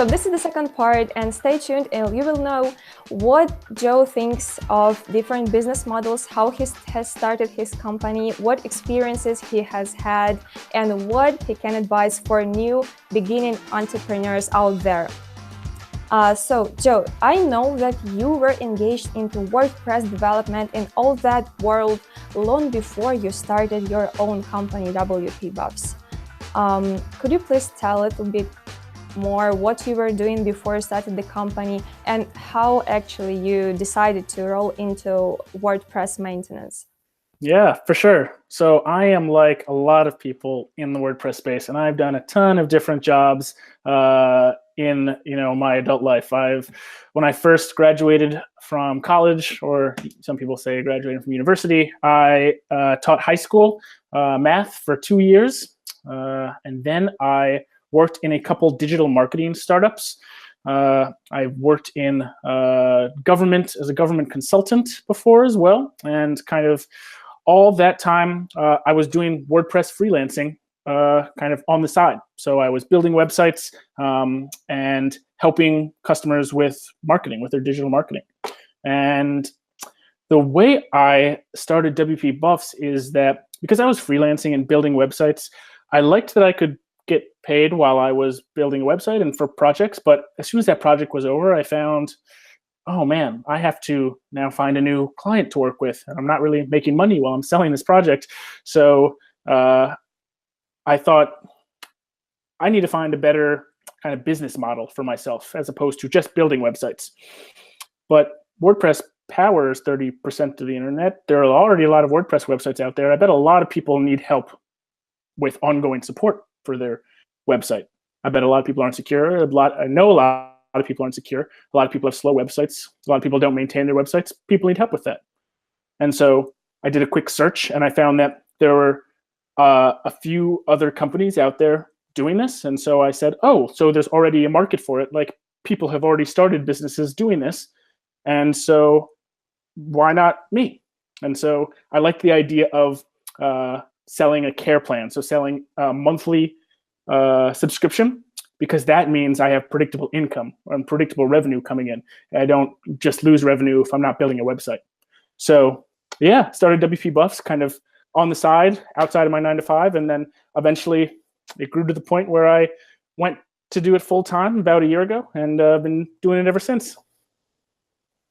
So this is the second part, and stay tuned and you will know what Joe thinks of different business models, how he has started his company, what experiences he has had, and what he can advise for new beginning entrepreneurs out there. So Joe, I know that you were engaged into WordPress development and all that world long before you started your own company, WPBuffs. Could you please tell a little bit more what you were doing before you started the company and how actually you decided to roll into WordPress maintenance? Yeah, for sure. So I am like a lot of people in the WordPress space, and I've done a ton of different jobs in my adult life. When I first graduated from college, or some people say graduated from university, I taught high school math for 2 years, and then I worked in a couple digital marketing startups. I've worked in government as a government consultant before as well, and kind of all that time I was doing WordPress freelancing kind of on the side. So I was building websites and helping customers with marketing, with their digital marketing. And the way I started WPBuffs is that because I was freelancing and building websites, I liked that I could get paid while I was building a website and for projects. But as soon as that project was over, I found, oh man, I have to now find a new client to work with. And I'm not really making money while I'm selling this project. So I thought I need to find a better kind of business model for myself as opposed to just building websites. But WordPress powers 30% of the internet. There are already a lot of WordPress websites out there. I bet a lot of people need help with ongoing support for their website. I bet a lot of people aren't secure. I know a lot of people aren't secure. A lot of people have slow websites. A lot of people don't maintain their websites. People need help with that. And so I did a quick search, and I found that there were a few other companies out there doing this. And so I said, oh, so there's already a market for it. Like, people have already started businesses doing this. And so why not me? And so I liked the idea of selling a care plan. So selling a monthly subscription, because that means I have predictable income and predictable revenue coming in. I don't just lose revenue if I'm not building a website. So yeah, started WPBuffs kind of on the side, outside of my 9-to-5. And then eventually it grew to the point where I went to do it full time about a year ago, and I've been doing it ever since.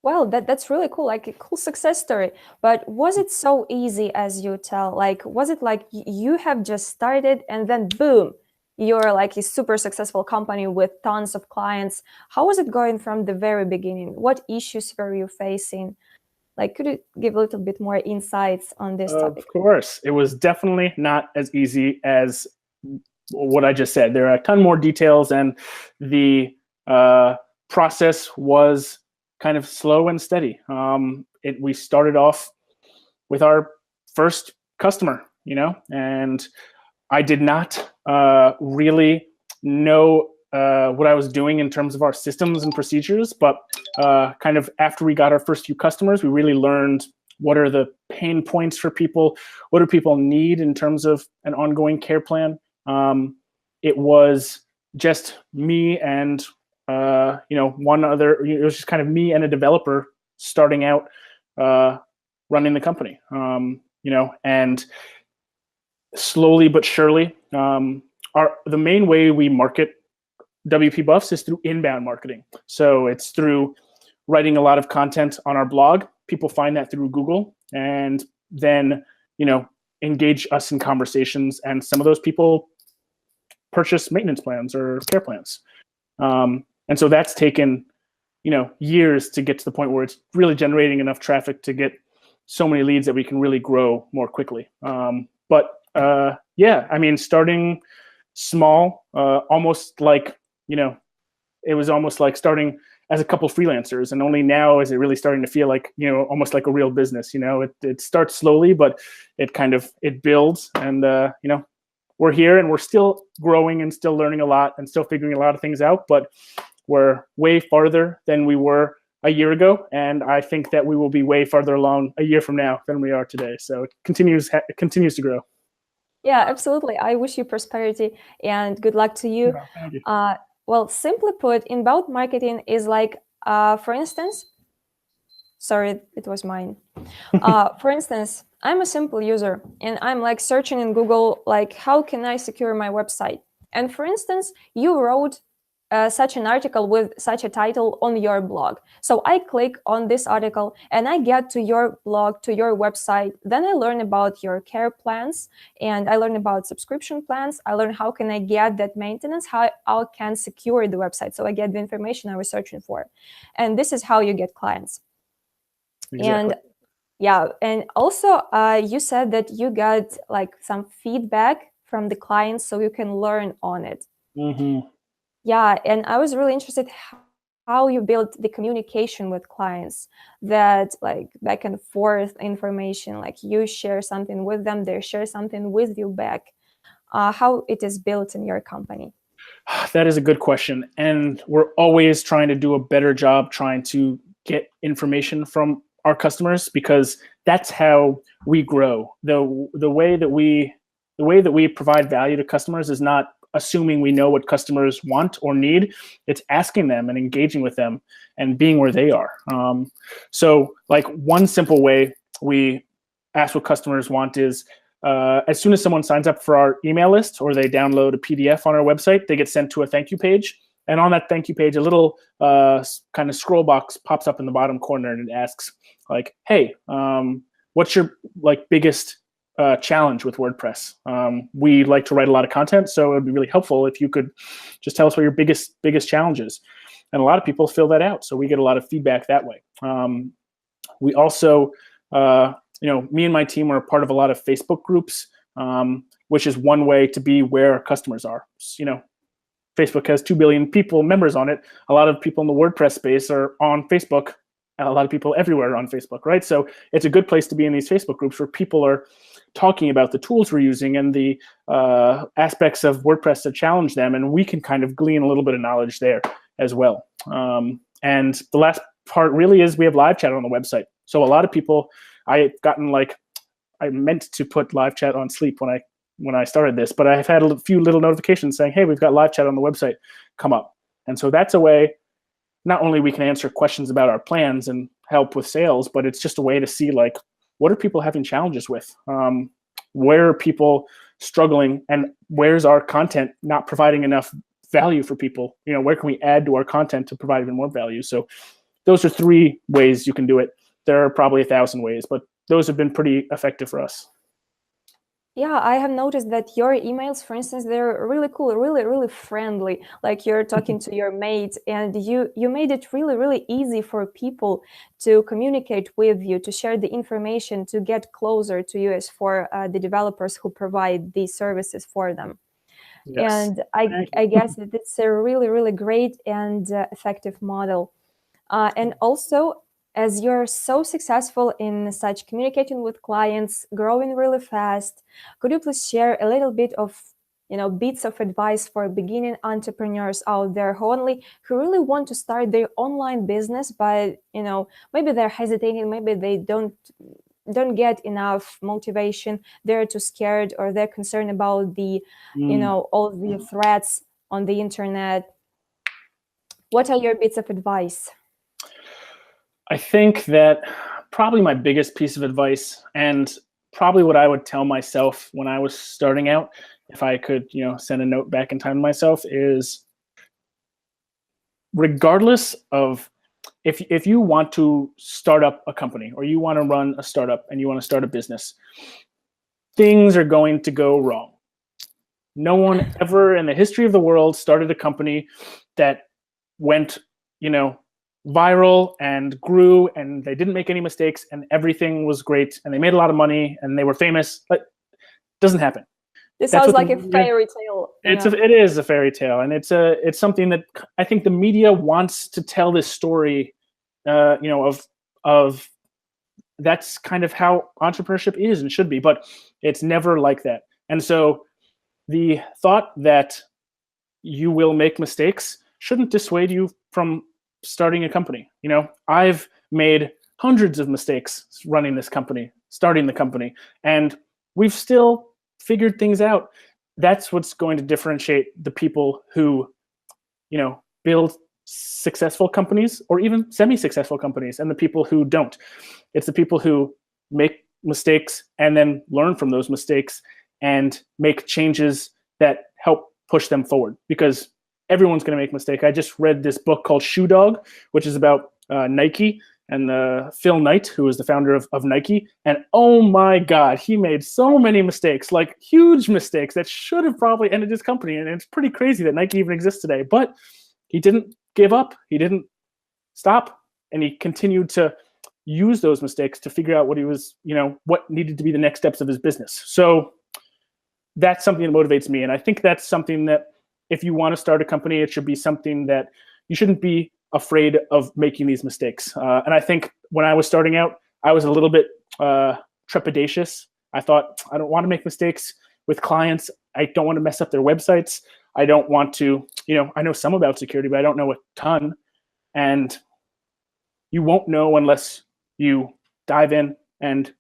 Well, that's really cool, like a cool success story. But was it so easy as you tell? Like, was it like you have just started and then boom, you're like a super successful company with tons of clients? How was it going from the very beginning? What issues were you facing? Like, could you give a little bit more insights on this topic? Of course. It was definitely not as easy as what I just said. There are a ton more details, and the process was kind of slow and steady. We started off with our first customer, and I did not really know what I was doing in terms of our systems and procedures, but kind of after we got our first few customers, we really learned what are the pain points for people, what do people need in terms of an ongoing care plan. It was just me and one other. It was just kind of me and a developer starting out running the company. And slowly but surely, the main way we market WPBuffs is through inbound marketing. So it's through writing a lot of content on our blog. People find that through Google, and then engage us in conversations. And some of those people purchase maintenance plans or care plans. And so that's taken, years to get to the point where it's really generating enough traffic to get so many leads that we can really grow more quickly. Starting small, almost like, it was almost like starting as a couple freelancers, and only now is it really starting to feel like, almost like a real business. It starts slowly, but it builds, and we're here and we're still growing and still learning a lot and still figuring a lot of things out, but we're way farther than we were a year ago. And I think that we will be way farther along a year from now than we are today. So it continues to grow. Yeah, absolutely. I wish you prosperity and good luck to you. Thank you. Well, simply put, inbound marketing is like, for instance, sorry, it was mine. For instance, I'm a simple user and I'm like searching in Google, like, how can I secure my website? And for instance, you wrote such an article with such a title on your blog. So I click on this article and I get to your blog, to your website. Then I learn about your care plans and I learn about subscription plans. I learn how can I get that maintenance, how I can secure the website. So I get the information I was searching for. And this is how you get clients. Exactly. And yeah, and also you said that you got like some feedback from the clients so you can learn on it. Mm-hmm. Yeah, and I was really interested how you build the communication with clients, that like back and forth information, like you share something with them, they share something with you back, how it is built in your company. That is a good question. And we're always trying to do a better job trying to get information from our customers because that's how we grow. The way that we provide value to customers is not assuming we know what customers want or need. It's asking them and engaging with them and being where they are. So like one simple way we ask what customers want is as soon as someone signs up for our email list or they download a PDF on our website, they get sent to a thank you page. And on that thank you page, a little kind of scroll box pops up in the bottom corner, and it asks, like, "Hey, what's your like biggest challenge with WordPress? We like to write a lot of content, so it would be really helpful if you could just tell us what your biggest challenge is." And a lot of people fill that out, so we get a lot of feedback that way. We also me and my team are a part of a lot of Facebook groups, which is one way to be where our customers are. Facebook has 2 billion members on it. A lot of people in the WordPress space are on Facebook, and a lot of people everywhere are on Facebook, right? So it's a good place to be in these Facebook groups where people are talking about the tools we're using and the aspects of WordPress that challenge them, and we can kind of glean a little bit of knowledge there as well. And the last part really is we have live chat on the website. So a lot of people, I meant to put live chat on sleep when I started this, but I've had a few little notifications saying, hey, we've got live chat on the website come up. And so that's a way, not only we can answer questions about our plans and help with sales, but it's just a way to see, like, what are people having challenges with? Where are people struggling, and where's our content not providing enough value for people? Where can we add to our content to provide even more value? So those are 3 ways you can do it. There are probably 1,000 ways, but those have been pretty effective for us. Yeah, I have noticed that your emails, for instance, they're really cool, really, really friendly. Like you're talking to your mates, and you made it really, really easy for people to communicate with you, to share the information, to get closer to you as for the developers who provide these services for them. Yes. And I guess that it's a really, really great and effective model. And also, as you're so successful in such communicating with clients, growing really fast, could you please share a little bit of bits of advice for beginning entrepreneurs out there who really want to start their online business, but maybe they're hesitating, maybe they don't get enough motivation, they're too scared, or they're concerned about the all the threats on the internet. What are your bits of advice? I think that probably my biggest piece of advice, and probably what I would tell myself when I was starting out, if I could, send a note back in time to myself, is regardless of if you want to start up a company or you want to run a startup and you want to start a business, things are going to go wrong. No one ever in the history of the world started a company that went, viral and grew, and they didn't make any mistakes, and everything was great, and they made a lot of money, and they were famous. But it doesn't happen. This sounds like a fairy tale. It is a fairy tale, and it's something that I think the media wants to tell this story, of that's kind of how entrepreneurship is and should be, but it's never like that. And so the thought that you will make mistakes shouldn't dissuade you from starting a company. I've made hundreds of mistakes running this company, starting the company, and we've still figured things out. That's what's going to differentiate the people who build successful companies or even semi-successful companies, and the people who don't. It's the people who make mistakes and then learn from those mistakes and make changes that help push them forward, because everyone's going to make a mistake. I just read this book called Shoe Dog, which is about Nike and Phil Knight, who is the founder of Nike. And oh my God, he made so many mistakes, like huge mistakes that should have probably ended his company. And it's pretty crazy that Nike even exists today. But he didn't give up. He didn't stop. And he continued to use those mistakes to figure out what he was, what needed to be the next steps of his business. So that's something that motivates me. And I think that's something that if you want to start a company, it should be something that you shouldn't be afraid of making these mistakes. And I think when I was starting out, I was a little bit trepidatious. I thought, I don't want to make mistakes with clients. I don't want to mess up their websites. I don't want to, I know some about security, but I don't know a ton. And you won't know unless you dive in and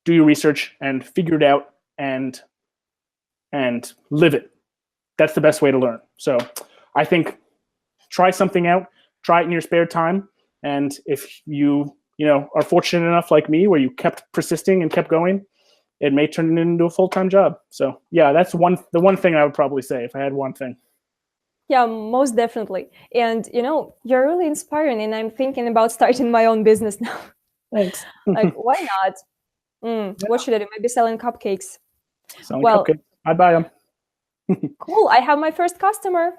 do your research and figure it out and live it. That's the best way to learn. So I think try something out. Try it in your spare time, and if you are fortunate enough like me where you kept persisting and kept going, it may turn it into a full-time job. So yeah, that's the one thing I would probably say if I had one thing. Yeah, most definitely. And you're really inspiring, and I'm thinking about starting my own business now. Thanks. Like, why not? Yeah. What should I do? Maybe selling cupcakes. Cupcakes. I'd buy them. Cool. I have my first customer.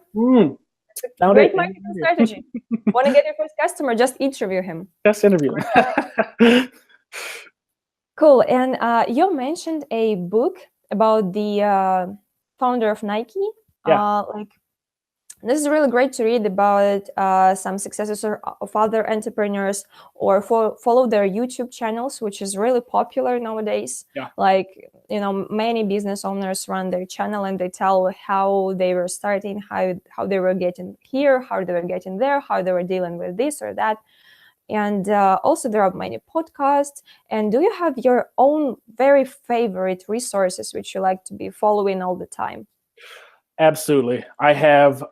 Great marketing strategy. Want to get your first customer? Just interview him. Just interview him. Cool. And you mentioned a book about the founder of Nike. Yeah. This is really great to read about some successes of other entrepreneurs, or follow their YouTube channels, which is really popular nowadays. Yeah. Many business owners run their channel and they tell how they were starting, how they were getting here, how they were getting there, how they were dealing with this or that. And also there are many podcasts. And do you have your own very favorite resources which you like to be following all the time? Absolutely. I have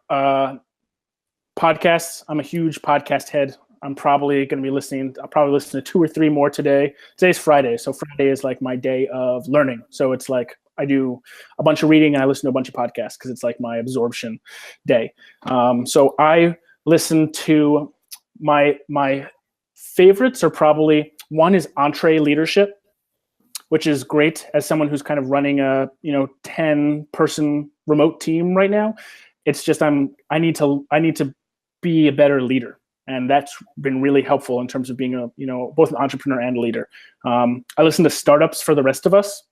podcasts. I'm a huge podcast head. I'm probably going to be listening. I'll probably listen to 2 or 3 more today. Today's Friday. So Friday is like my day of learning. So it's like I do a bunch of reading and I listen to a bunch of podcasts because it's like my absorption day. So I listen to my favorites are probably, one is Entree Leadership, which is great as someone who's kind of running a 10-person remote team right now. It's just I need to be a better leader, and that's been really helpful in terms of being both an entrepreneur and a leader. I listen to Startups for the Rest of Us,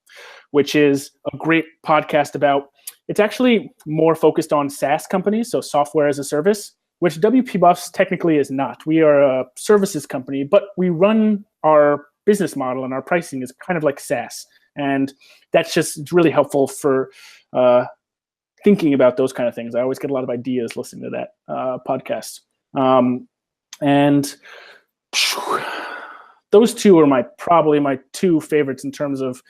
which is a great podcast about. It's actually more focused on SaaS companies, so software as a service, which WPBuffs technically is not. We are a services company, but we run our business model and our pricing is kind of like SaaS. And that's just really helpful for thinking about those kind of things. I always get a lot of ideas listening to that podcast. And those two are probably my 2 favorites in terms of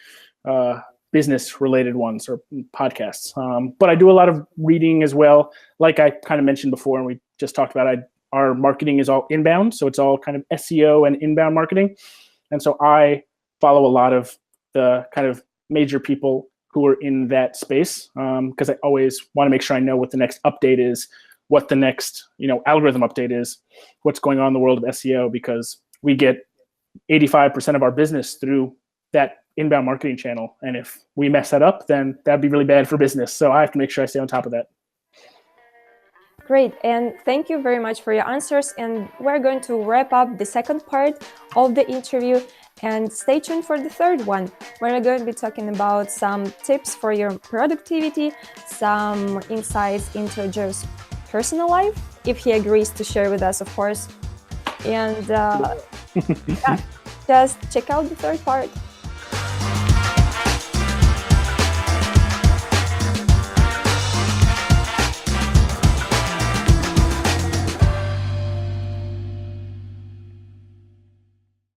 business related ones or podcasts. But I do a lot of reading as well. Like I kind of mentioned before, and we just talked about, our marketing is all inbound. So it's all kind of SEO and inbound marketing. And so I follow a lot of the kind of major people who are in that space because I always want to make sure I know what the next update is, what the next algorithm update is, what's going on in the world of SEO, because we get 85% of our business through that inbound marketing channel. And if we mess that up, then that'd be really bad for business. So I have to make sure I stay on top of that. Great, and thank you very much for your answers. And we're going to wrap up the second part of the interview, and stay tuned for the third one. We're going to be talking about some tips for your productivity, some insights into Joe's personal life, if he agrees to share with us, of course. And just check out the third part.